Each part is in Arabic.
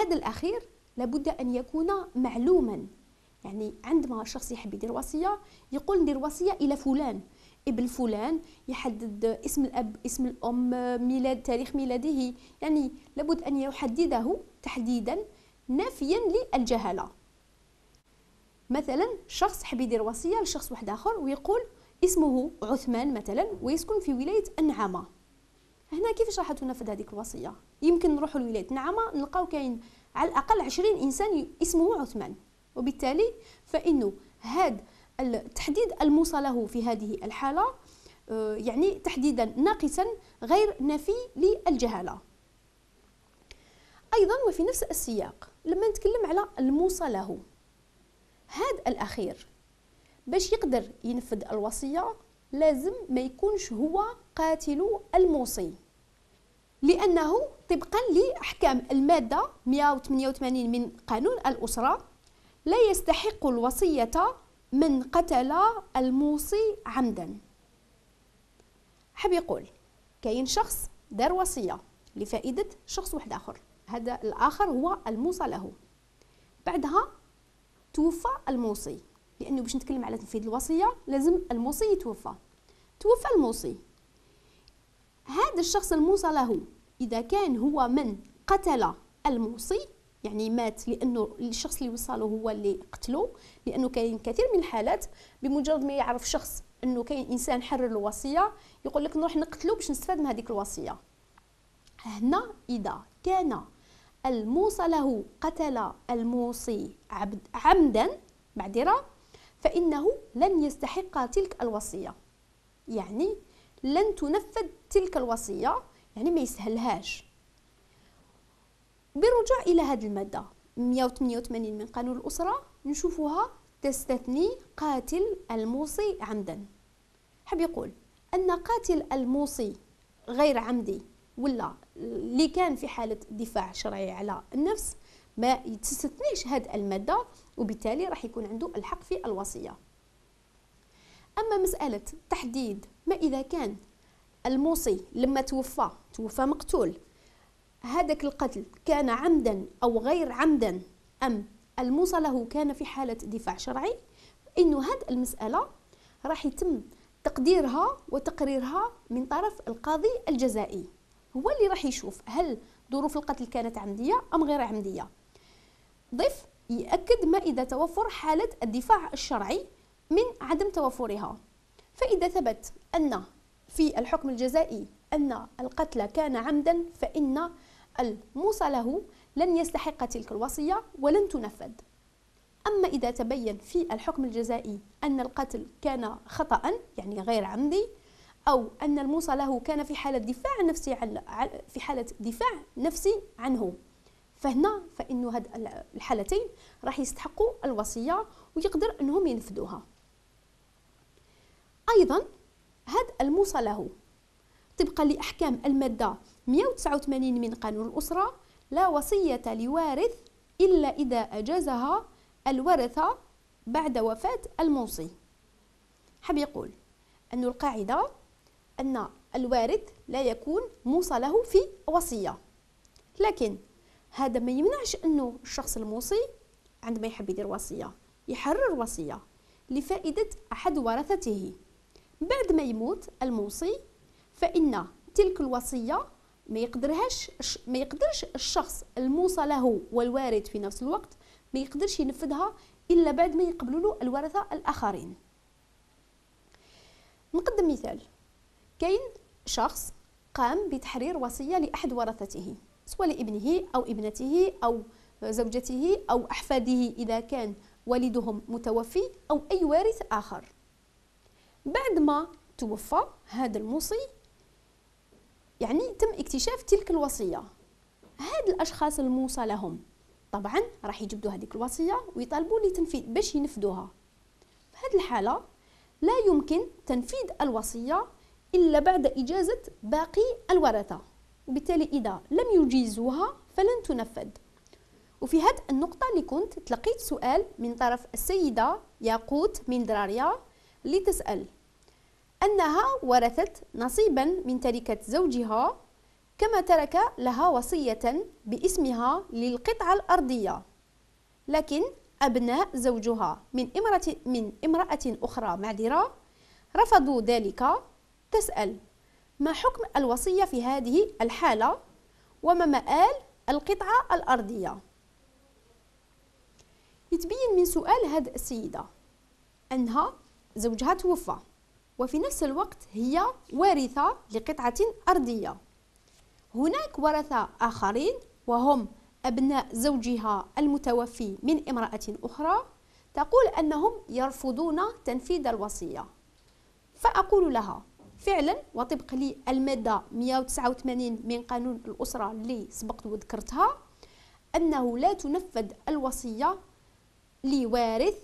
هذا الأخير لابد أن يكون معلوما. يعني عندما شخص يحب يدير وصية يقول ندير وصية إلى فلان ابن فلان، يحدد اسم الأب اسم الأم ميلاد تاريخ ميلاده، يعني لابد أن يحدده تحديدا نافيا للجهالة. مثلا شخص حب يدير وصية لشخص واحد آخر ويقول اسمه عثمان مثلا ويسكن في ولاية النعامة. هنا كيفاش راح تنفذ هذه الوصية؟ يمكن نروحوا لولاية النعامة نلقاو كاين على الأقل 20 إنسان اسمه عثمان، وبالتالي فإنه هذا التحديد الموصى له في هذه الحالة يعني تحديدا ناقصا غير نافي للجهالة. أيضا وفي نفس السياق لما نتكلم على الموصى له، هذا الأخير باش يقدر ينفذ الوصية لازم ما يكونش هو قاتل الموصي، لأنه طبقا لأحكام المادة 188 من قانون الأسرة لا يستحق الوصية من قتل الموصي عمدا. حاب يقول كاين شخص دار وصية لفائدة شخص واحد آخر، هذا الآخر هو الموصى له، بعدها توفى الموصي، لأنه باش نتكلم على تنفيذ الوصية لازم الموصي يتوفى. توفى الموصي، هذا الشخص الموصى له إذا كان هو من قتل الموصي، يعني مات لأنه الشخص اللي وصله هو اللي قتله، لأنه كاين كثير من الحالات بمجرد ما يعرف شخص أنه كاين إنسان حرر الوصية يقول لك نروح نقتله باش نستفاد من هذيك الوصية. هنا إذا كان الموصى له قتل الموصي عمدا معذرة فإنه لن يستحق تلك الوصية، يعني لن تنفذ تلك الوصية، يعني ما يسهلهاش. بالرجوع إلى هذه المادة 188 من قانون الأسرة نشوفها تستثني قاتل الموصي عمدا. حاب يقول أن قاتل الموصي غير عمدي ولا اللي كان في حالة دفاع شرعي على النفس ما تستثنيش هذه المادة، وبالتالي راح يكون عنده الحق في الوصية. أما مسألة تحديد ما إذا كان الموصي لما توفى مقتول هذاك القتل كان عمدا أو غير عمدا أم الموصى له كان في حالة دفاع شرعي، إنه هذه المسألة راح يتم تقديرها وتقريرها من طرف القاضي الجزائي، هو اللي راح يشوف هل ظروف القتل كانت عمدية أم غير عمدية. ضيف يأكد ما إذا توفر حالة الدفاع الشرعي من عدم توفرها. فإذا ثبت أن في الحكم الجزائي أن القتل كان عمدا فإن الموصى له لن يستحق تلك الوصية ولن تنفذ. أما إذا تبين في الحكم الجزائي أن القتل كان خطأ يعني غير عمدي، أو أن الموصى له كان في حالة دفاع نفسي عنه، فهنا فإنه هاد الحالتين راح يستحقوا الوصية ويقدر أنهم ينفذوها. أيضا هذا الموصى له طبقا لأحكام المادة 189 من قانون الأسرة لا وصية لوارث إلا إذا أجازها الورثة بعد وفاة الموصي. حاب يقول أن القاعدة أن الوارث لا يكون موصى له في وصية، لكن هذا ما يمنعش أنه الشخص الموصي عندما يحب يدير وصية يحرر وصية لفائدة أحد ورثته. بعد ما يموت الموصي فإن تلك الوصية ما يقدرش الشخص الموصى له والوارث في نفس الوقت ما يقدرش ينفذها إلا بعد ما يقبلوا له الورثة الآخرين. نقدم مثال، كاين شخص قام بتحرير وصية لأحد ورثته سواء لابنه أو ابنته أو زوجته أو أحفاده إذا كان والدهم متوفي أو أي وارث آخر. بعد ما توفى هذا الموصي يعني تم اكتشاف تلك الوصية، هاد الأشخاص الموصى لهم طبعا راح يجبدوا هذيك الوصية ويطالبوا لتنفيذ باش ينفذوها. في هذه الحالة لا يمكن تنفيذ الوصية إلا بعد إجازة باقي الورثة، وبالتالي إذا لم يجيزوها فلن تنفذ. وفي هذه النقطة اللي كنت تلقيت سؤال من طرف السيدة ياقوت من دراريا اللي تسأل أنها ورثت نصيبا من تركة زوجها كما ترك لها وصية باسمها للقطعة الأرضية، لكن أبناء زوجها من امرأة أخرى رفضوا ذلك. تسأل: ما حكم الوصية في هذه الحالة؟ وما مآل القطعة الأرضية؟ يتبين من سؤال هذه السيدة أنها زوجها توفى، وفي نفس الوقت هي وارثة لقطعة أرضية. هناك ورثة آخرين وهم أبناء زوجها المتوفي من امرأة أخرى، تقول أنهم يرفضون تنفيذ الوصية. فأقول لها: فعلا وطبق لي المادة 189 من قانون الأسرة اللي سبقت وذكرتها، أنه لا تنفذ الوصية لوارث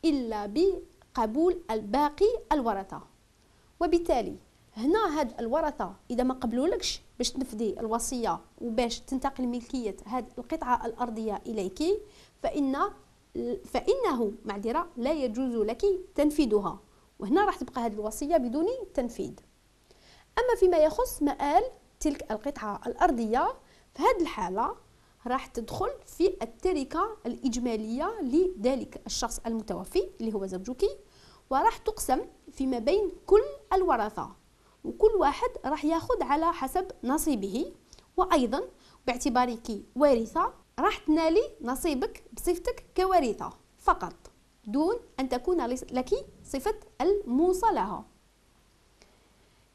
إلا بقبول الباقي الورثة. وبالتالي هنا هاد الورثة إذا ما قبلولكش باش تنفذي الوصية وباش تنتقل ملكية هاد القطعة الأرضية إليك، فإنه لا يجوز لك تنفيذها، وهنا راح تبقى هذه الوصية بدون تنفيذ. أما فيما يخص مآل تلك القطعة الأرضية، فهذه الحالة راح تدخل في التركة الإجمالية لذلك الشخص المتوفي اللي هو زوجك، وراح تقسم فيما بين كل الورثة، وكل واحد راح ياخذ على حسب نصيبه. وأيضا باعتبارك وارثة راح تنالي نصيبك بصفتك كوارثة فقط، دون أن تكون لك صفة الموصى لها.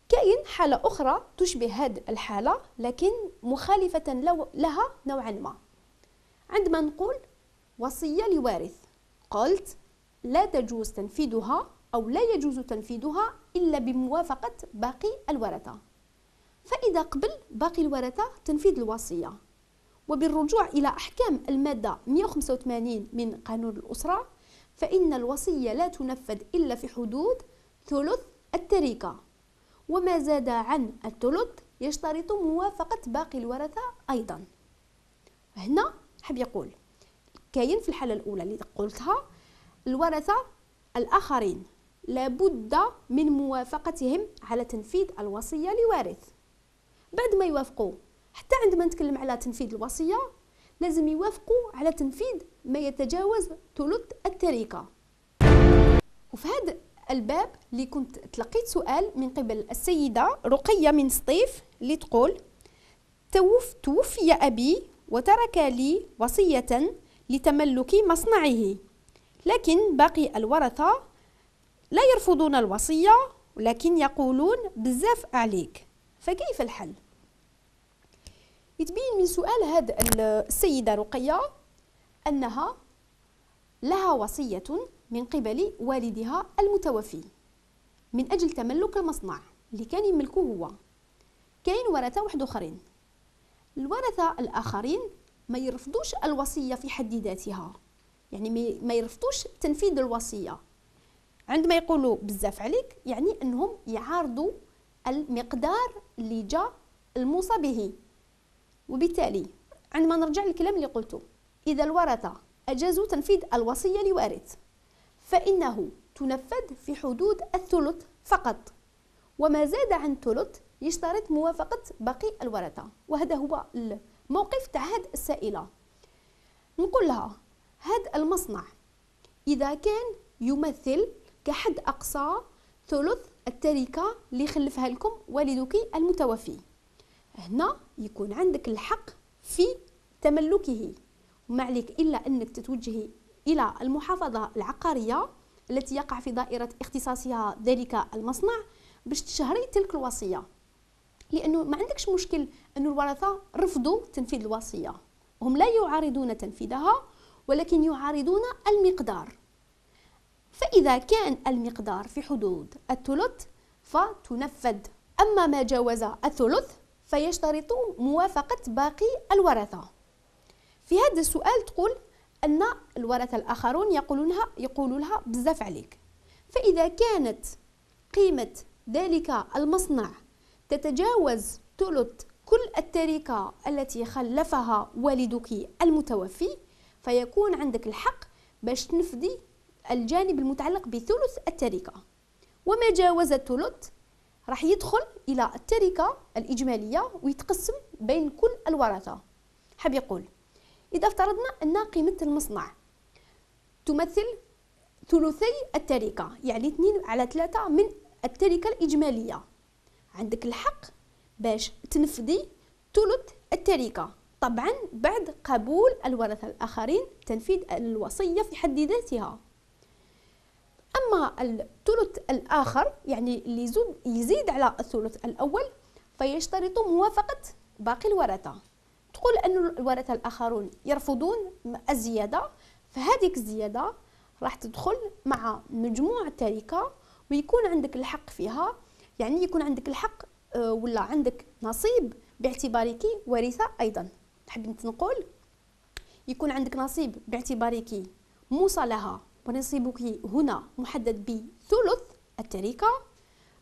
كاين حالة أخرى تشبه هذه الحالة لكن مخالفة لها نوعا ما. عندما نقول وصية لوارث، قلت لا تجوز تنفيذها أو لا يجوز تنفيذها إلا بموافقة باقي الورثة. فإذا قبل باقي الورثة تنفيذ الوصية، وبالرجوع إلى أحكام المادة 185 من قانون الأسرة، فإن الوصية لا تنفذ إلا في حدود ثلث التركة، وما زاد عن الثلث يشترط موافقة باقي الورثة أيضا. هنا حاب يقول كاين في الحالة الأولى اللي قلتها الورثة الآخرين لابد من موافقتهم على تنفيذ الوصية لوارث. بعد ما يوافقوا، حتى عندما نتكلم على تنفيذ الوصية لازم يوافقوا على تنفيذ ما يتجاوز ثلث التركة. وفي هذا الباب اللي كنت تلقيت سؤال من قبل السيدة رقية من سطيف اللي تقول: توفي أبي وترك لي وصية لتملك مصنعه، لكن باقي الورثة لا يرفضون الوصية ولكن يقولون بزاف عليك، فكيف الحل؟ يتبين من سؤال هذه السيدة رقية أنها لها وصية من قبل والدها المتوفي من أجل تملك المصنع اللي كان يملكه هو. كاين ورثة واحد آخرين، الورثة الآخرين ما يرفضوش الوصية في حد ذاتها، يعني ما يرفضوش تنفيذ الوصية. عندما يقولوا بزاف عليك يعني أنهم يعارضوا المقدار اللي جاء الموصى به. وبالتالي عندما نرجع للكلام اللي قلته، إذا الورثة أجازوا تنفيذ الوصية لوارث فإنه تنفذ في حدود الثلث فقط، وما زاد عن ثلث يشترط موافقة باقي الورثة. وهذا هو الموقف تاع هذه السائلة. نقول لها هذا المصنع إذا كان يمثل كحد أقصى ثلث التركة اللي خلفها لكم والدك المتوفي، هنا يكون عندك الحق في تملكه، وما عليك إلا أنك تتوجهي إلى المحافظة العقارية التي يقع في دائرة اختصاصها ذلك المصنع باش تشهري تلك الوصية، لأنه ما عندكش مشكل أن الورثة رفضوا تنفيذ الوصية، هم لا يعارضون تنفيذها ولكن يعارضون المقدار. فإذا كان المقدار في حدود الثلث فتنفذ، أما ما جاوز الثلث فيشترط موافقة باقي الورثة. في هذا السؤال تقول أن الورثة الآخرون يقولون لها بزاف عليك. فإذا كانت قيمة ذلك المصنع تتجاوز ثلث كل التركة التي خلفها والدك المتوفي، فيكون عندك الحق باش تنفذي الجانب المتعلق بثلث التركة. وما جاوز الثلث راح يدخل إلى التركة الإجمالية ويتقسم بين كل الورثة. حاب يقول إذا افترضنا أن قيمة المصنع تمثل ثلثي التركة، يعني 2/3 من التركة الإجمالية، عندك الحق باش تنفذي ثلث التركة، طبعا بعد قبول الورثة الآخرين تنفيذ الوصية في حد ذاتها. أما الثلث الآخر يعني اللي يزيد على الثلث الأول فيشترط موافقة باقي الورثة. تقول أن الورثة الآخرون يرفضون الزيادة، فهذه الزيادة راح تدخل مع مجموع التركة ويكون عندك الحق فيها، يعني يكون عندك الحق ولا عندك نصيب باعتبارك وارثة أيضا. حبيت نقول يكون عندك نصيب باعتبارك موصى لها ونصيبك هنا محدد بثلث التركة،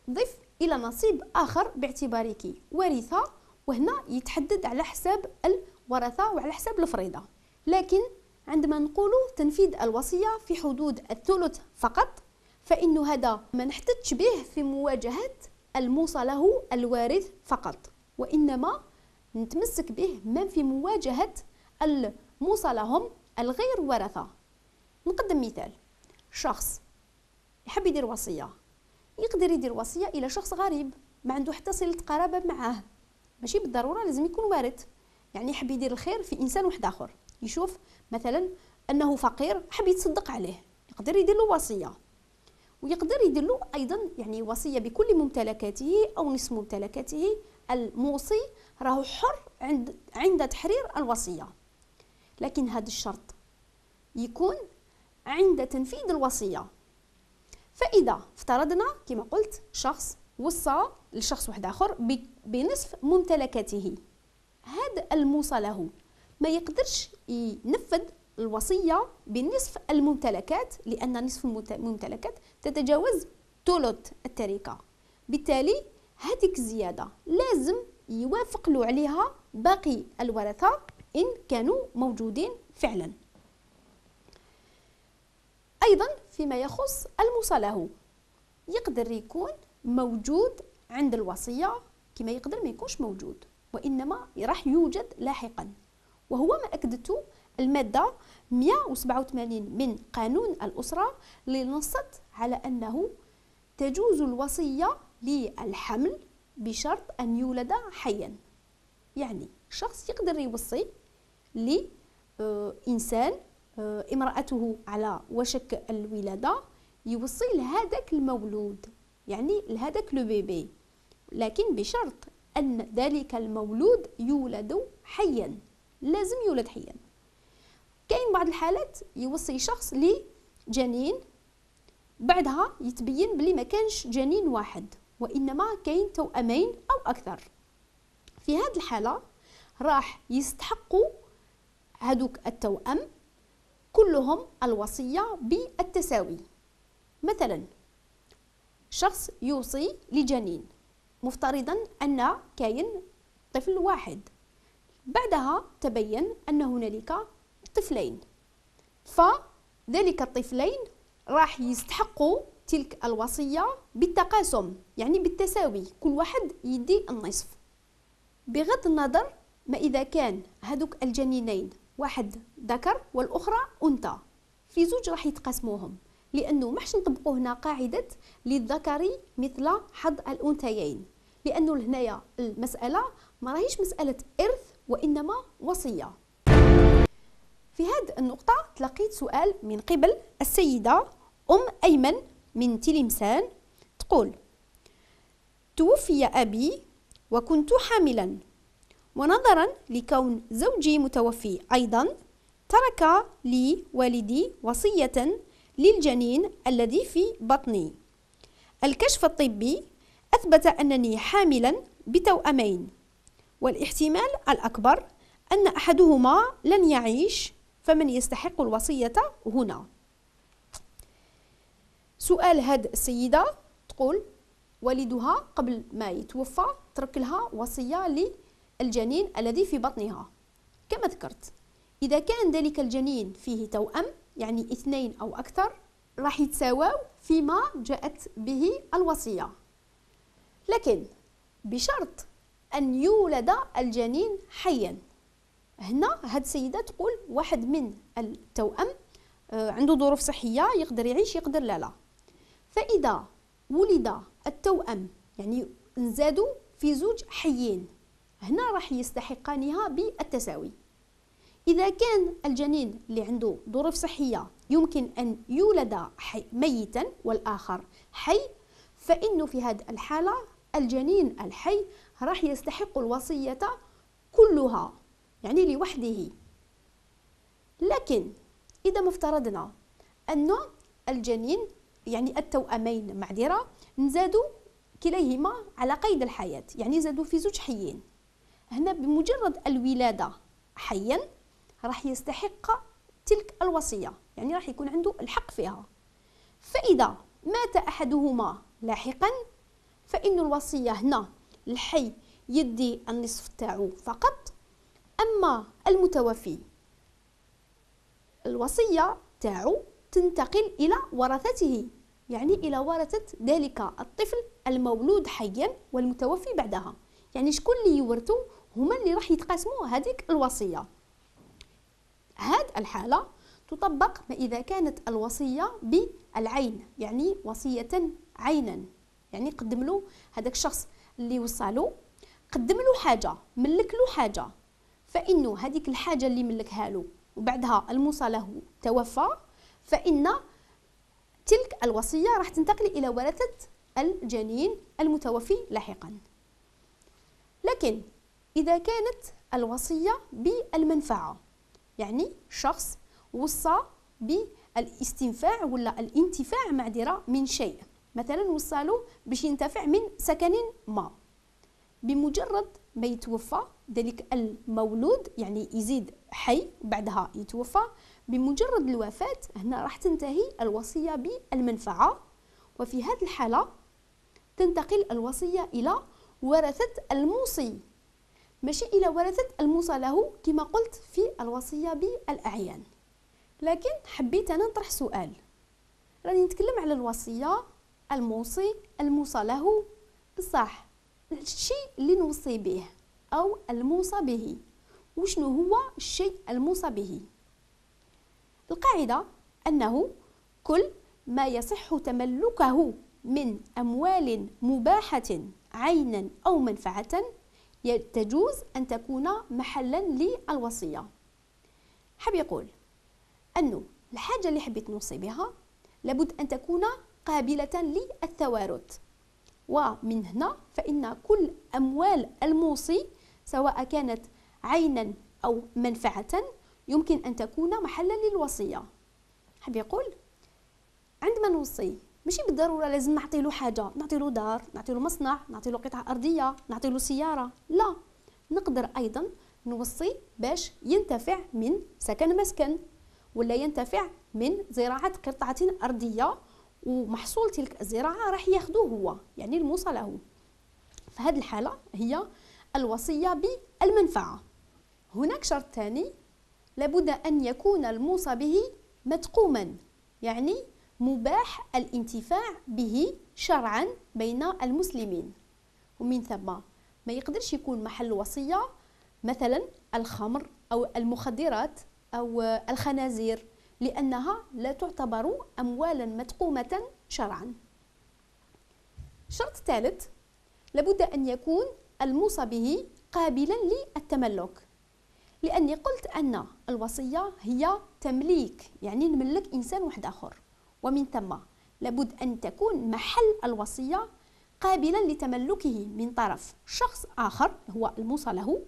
ضف إلى نصيب آخر باعتبارك وارثة، وهنا يتحدد على حساب الورثة وعلى حساب الفريضة. لكن عندما نقول تنفيذ الوصية في حدود الثلث فقط، فإن هذا ما نحتج به في مواجهة الموصى له الوارث فقط، وإنما نتمسك به من في مواجهة الموصى لهم الغير ورثة. نقدم مثال، شخص يحب يدير وصية، يقدر يدير وصية إلى شخص غريب ما عنده حتى صلة قرابة معاه، ماشي بالضرورة لازم يكون وارث، يعني يحب يدير الخير في إنسان واحد آخر، يشوف مثلا أنه فقير حب يتصدق عليه، يقدر يدير له وصية، ويقدر يدير له أيضا يعني وصية بكل ممتلكاته أو نصف ممتلكاته. الموصي راهو حر عند تحرير الوصية، لكن هذا الشرط يكون عند تنفيذ الوصية. فإذا افترضنا كما قلت شخص وصى لشخص واحد آخر بنصف ممتلكاته، هذا الموصى له ما يقدرش ينفذ الوصية بنصف الممتلكات، لأن نصف الممتلكات تتجاوز ثلث التركة، بالتالي هذه الزيادة لازم يوافق له عليها باقي الورثة إن كانوا موجودين فعلا. أيضا فيما يخص الموصى له، يقدر يكون موجود عند الوصية كما يقدر ما يكونش موجود، وإنما راح يوجد لاحقا، وهو ما أكدته المادة 187 من قانون الأسرة، اللي نصت على أنه تجوز الوصية للحمل بشرط أن يولد حيا. يعني شخص يقدر يوصي لإنسان امرأته على وشك الولادة، يوصي لهذاك المولود، يعني لهذاك لو بيبي، لكن بشرط أن ذلك المولود يولد حيا، لازم يولد حيا. كاين بعض الحالات يوصي شخص لجنين بعدها يتبين بلي ما كانش جنين واحد وإنما كاين توأمين أو أكثر. في هذه الحالة راح يستحقوا هذوك التوأم كلهم الوصية بالتساوي. مثلا شخص يوصي لجنين مفترضا أن كاين طفل واحد، بعدها تبين أن هنالك طفلين، فذلك الطفلين راح يستحقوا تلك الوصية بالتقاسم، يعني بالتساوي، كل واحد يدي النصف، بغض النظر ما إذا كان هذوك الجنينين واحد ذكر والأخرى أنثى، في زوج راح يتقاسموهم، لأنه محش نطبقوا هنا قاعدة للذكر مثل حظ الأنثيين، لأنه هنايا المسألة ما راهيش مسألة إرث وإنما وصية. في هذه النقطة تلقيت سؤال من قبل السيدة أيمن من تلمسان، تقول: توفي أبي وكنت حاملا، ونظرا لكون زوجي متوفي أيضا ترك لي والدي وصية للجنين الذي في بطني. الكشف الطبي أثبت أنني حاملا بتوأمين، والاحتمال الأكبر أن أحدهما لن يعيش، فمن يستحق الوصية هنا؟ سؤال هذه السيدة تقول والدها قبل ما يتوفى ترك لها وصية للجنين الذي في بطنها. كما ذكرت إذا كان ذلك الجنين فيه توأم يعني 2 أو أكثر راح يتساواو فيما جاءت به الوصية. لكن بشرط أن يولد الجنين حيا. هنا هاد السيدة تقول واحد من التوأم عنده ظروف صحية، يقدر يعيش يقدر لا. فإذا ولد التوأم يعني نزادوا في زوج حيين، هنا راح يستحقانها بالتساوي. إذا كان الجنين اللي عنده ظروف صحية يمكن أن يولد ميتا والآخر حي، فإنه في هذه الحالة الجنين الحي راح يستحق الوصية كلها، يعني لوحده. لكن إذا ما افترضنا أن الجنين يعني التوأمين معذرة نزادوا كليهما على قيد الحياة، يعني زادوا في زوج حيين، هنا بمجرد الولادة حيا راح يستحق تلك الوصية، يعني راح يكون عنده الحق فيها. فإذا مات أحدهما لاحقا فإن الوصية هنا الحي يدي النصف تاعو فقط، أما المتوفي الوصية تاعو تنتقل إلى ورثته، يعني إلى ورثة ذلك الطفل المولود حيا والمتوفي بعدها، يعني شكون اللي يورثوا هما اللي راح يتقاسموا هذيك الوصية. هذه الحالة تطبق ما إذا كانت الوصية بالعين، يعني وصية عينا، يعني قدم له هذاك الشخص اللي وصاله قدم له حاجة، ملك له حاجة، فإنه هذيك الحاجة اللي ملكها له وبعدها الموصى له توفى، فإن تلك الوصية راح تنتقل إلى ورثة الجنين المتوفي لاحقا. لكن إذا كانت الوصية بالمنفعة، يعني شخص وصى بالاستنفاع ولا الانتفاع معذرة من شيء، مثلا وصاله باش ينتفع من سكن ما، بمجرد ما يتوفى ذلك المولود يعني يزيد حي بعدها يتوفى، بمجرد الوفاة هنا راح تنتهي الوصية بالمنفعة، وفي هذه الحالة تنتقل الوصية إلى ورثة الموصي، ماشي إلى ورثة الموصى له كما قلت في الوصية بالأعيان. لكن حبيت أنا نطرح سؤال، راني نتكلم على الوصية الموصي الموصى له، بصح الشيء اللي نوصي به أو الموصى به وشنو هو الشيء الموصى به؟ القاعدة أنه كل ما يصح تملكه من أموال مباحة عينا أو منفعة تجوز أن تكون محلا للوصية. حاب يقول أنه الحاجة اللي حبيت نوصي بها لابد أن تكون قابلة للتوارث، ومن هنا فإن كل أموال الموصي سواء كانت عينا أو منفعة يمكن أن تكون محلا للوصية. حاب يقول عندما نوصي ماشي بالضرورة لازم نعطي له حاجة، نعطي له دار، نعطي له مصنع، نعطي له قطعة أرضية، نعطي له سيارة، لا، نقدر أيضا نوصي باش ينتفع من سكن مسكن، ولا ينتفع من زراعة قطعة أرضية ومحصول تلك الزراعة راح ياخذوه هو، يعني الموصى له. فهذه الحالة هي الوصية بالمنفعة. هناك شرط ثاني، لابد أن يكون الموصى به متقوما، يعني مباح الانتفاع به شرعا بين المسلمين، ومن ثم ما يقدرش يكون محل وصية مثلا الخمر أو المخدرات أو الخنازير، لأنها لا تعتبر أموالا متقومة شرعا. شرط ثالث، لابد أن يكون الموصى به قابلا للتملك، لأني قلت أن الوصية هي تمليك، يعني نملك إنسان واحد آخر، ومن ثم لابد أن تكون محل الوصية قابلا لتملكه من طرف شخص آخر هو الموصى له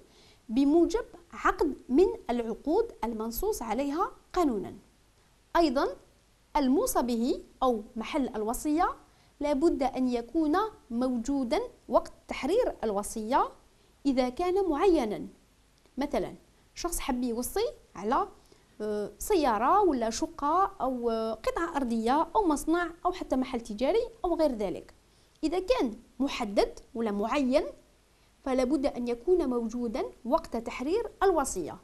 بموجب عقد من العقود المنصوص عليها قانونا. أيضا الموصى به أو محل الوصية لابد أن يكون موجودا وقت تحرير الوصية إذا كان معينا، مثلا شخص حب يوصي على سيارة ولا شقة أو قطعة أرضية أو مصنع أو حتى محل تجاري أو غير ذلك، إذا كان محدد ولا معين فلا بد أن يكون موجودا وقت تحرير الوصية.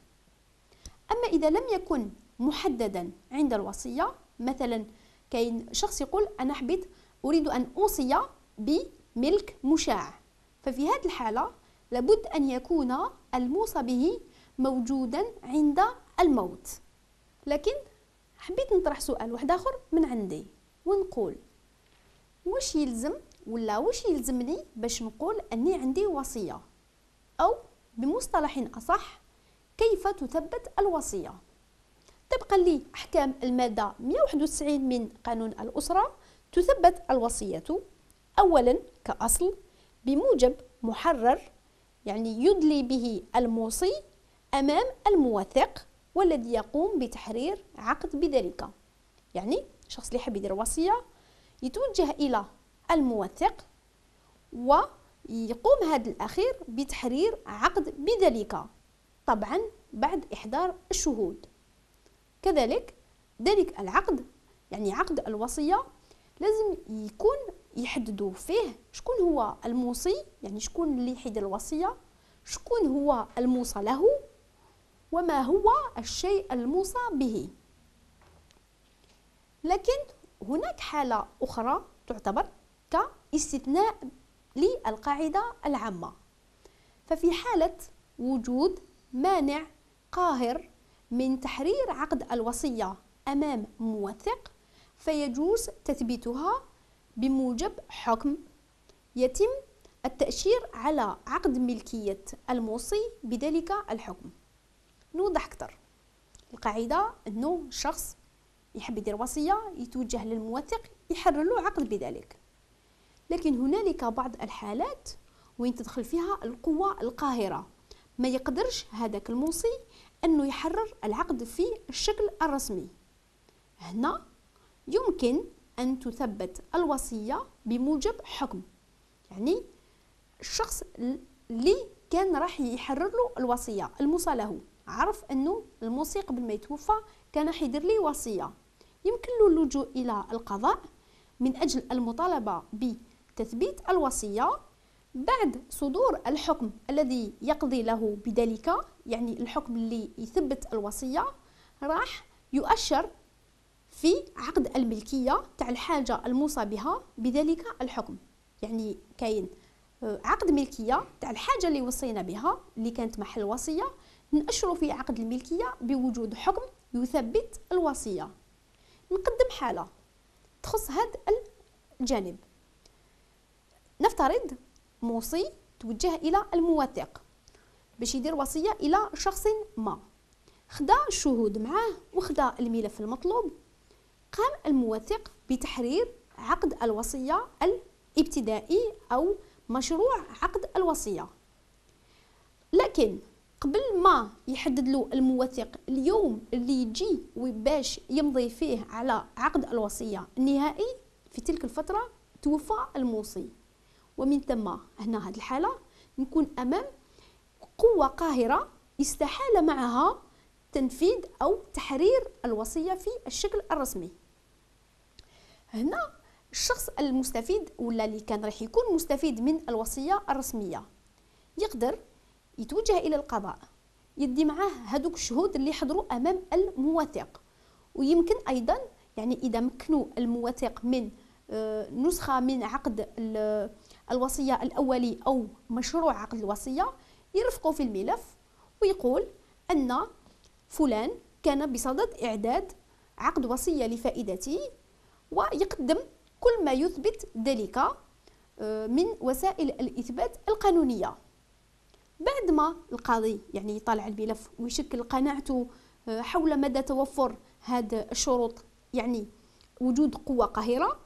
أما إذا لم يكن محددا عند الوصية، مثلا كاين شخص يقول أنا حبيت أريد أن أوصي ملك مشاع. ففي هذه الحالة لابد أن يكون الموصى به موجودا عند الموت. لكن حبيت نطرح سؤال واحد آخر من عندي ونقول واش يلزم ولا واش يلزمني باش نقول أني عندي وصية، أو بمصطلح أصح كيف تثبت الوصية؟ طبقا لأحكام المادة 191 من قانون الأسرة تثبت الوصية أولا كأصل بموجب محرر، يعني يدلي به الموصي أمام الموثق والذي يقوم بتحرير عقد بذلك. يعني الشخص اللي يحب يدير وصية يتوجه إلى الموثق ويقوم هذا الأخير بتحرير عقد بذلك، طبعا بعد إحضار الشهود. كذلك ذلك العقد، يعني عقد الوصية، لازم يكون يحددوا فيه شكون هو الموصي، يعني شكون اللي يحيد الوصية، شكون هو الموصى له، وما هو الشيء الموصى به. لكن هناك حالة أخرى تعتبر كاستثناء للقاعدة العامة. ففي حالة وجود مانع قاهر من تحرير عقد الوصية أمام موثق فيجوز تثبيتها بموجب حكم يتم التأشير على عقد ملكية الموصي بذلك الحكم. نوضح أكثر. القاعدة أنه الشخص يحب يدير وصية يتوجه للموثق يحرر له عقد بذلك، لكن هنالك بعض الحالات وين تدخل فيها القوة القاهرة، ما يقدرش هذاك الموصي أنه يحرر العقد في الشكل الرسمي. هنا يمكن أن تثبت الوصية بموجب حكم، يعني الشخص اللي كان راح يحرر له الوصية الموصى له عرف أنه الموصي قبل ما يتوفى كان حيدير لي وصية، يمكن له اللجوء إلى القضاء من أجل المطالبة بتثبيت الوصية بعد صدور الحكم الذي يقضي له بذلك، يعني الحكم اللي يثبت الوصية راح يؤشر في عقد الملكية تاع الحاجة الموصى بها بذلك الحكم. يعني كاين عقد ملكية تاع الحاجة اللي وصينا بها اللي كانت محل وصية، نأشروا في عقد الملكية بوجود حكم يثبت الوصية. نقدم حالة تخص هذا الجانب. نفترض موصي توجه إلى الموثق باش يدير وصية إلى شخص ما، خدا الشهود معاه وخدا الملف المطلوب، قام الموثق بتحرير عقد الوصية الابتدائي أو مشروع عقد الوصية. لكن قبل ما يحدد له الموثق اليوم اللي يجي باش يمضي فيه على عقد الوصية النهائي، في تلك الفترة توفى الموصي، ومن ثم هنا هذه الحالة نكون أمام قوة قاهرة استحال معها تنفيذ أو تحرير الوصية في الشكل الرسمي. هنا الشخص المستفيد ولا اللي كان راح يكون مستفيد من الوصية الرسمية يقدر يتوجه إلى القضاء، يدي معاه هذوك الشهود اللي حضروا أمام الموثق، ويمكن أيضا يعني إذا مكنوا الموثق من نسخة من عقد الوصية الأولي أو مشروع عقد الوصية يرفقوا في الملف ويقول أن فلان كان بصدد إعداد عقد وصية لفائدته، ويقدم كل ما يثبت ذلك من وسائل الإثبات القانونية. بعد ما القاضي يعني يطالع الملف ويشكل قناعته حول مدى توفر هذه الشروط، يعني وجود قوة قاهرة،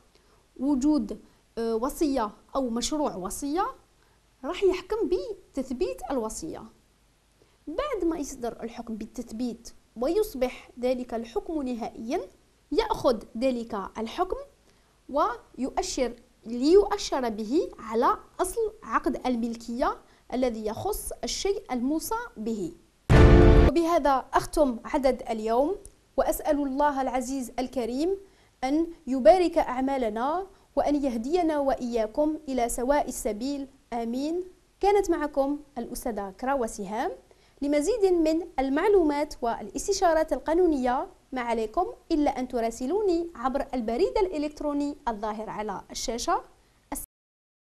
وجود وصية أو مشروع وصية، راح يحكم بتثبيت الوصية. بعد ما يصدر الحكم بالتثبيت ويصبح ذلك الحكم نهائيا، يأخذ ذلك الحكم ليؤشر به على أصل عقد الملكية الذي يخص الشيء الموصى به. وبهذا أختم عدد اليوم، وأسأل الله العزيز الكريم أن يبارك أعمالنا وأن يهدينا وإياكم إلى سواء السبيل، آمين. كانت معكم الأستاذة كراوة سهام. لمزيد من المعلومات والاستشارات القانونية ما عليكم إلا أن تراسلوني عبر البريد الإلكتروني الظاهر على الشاشة.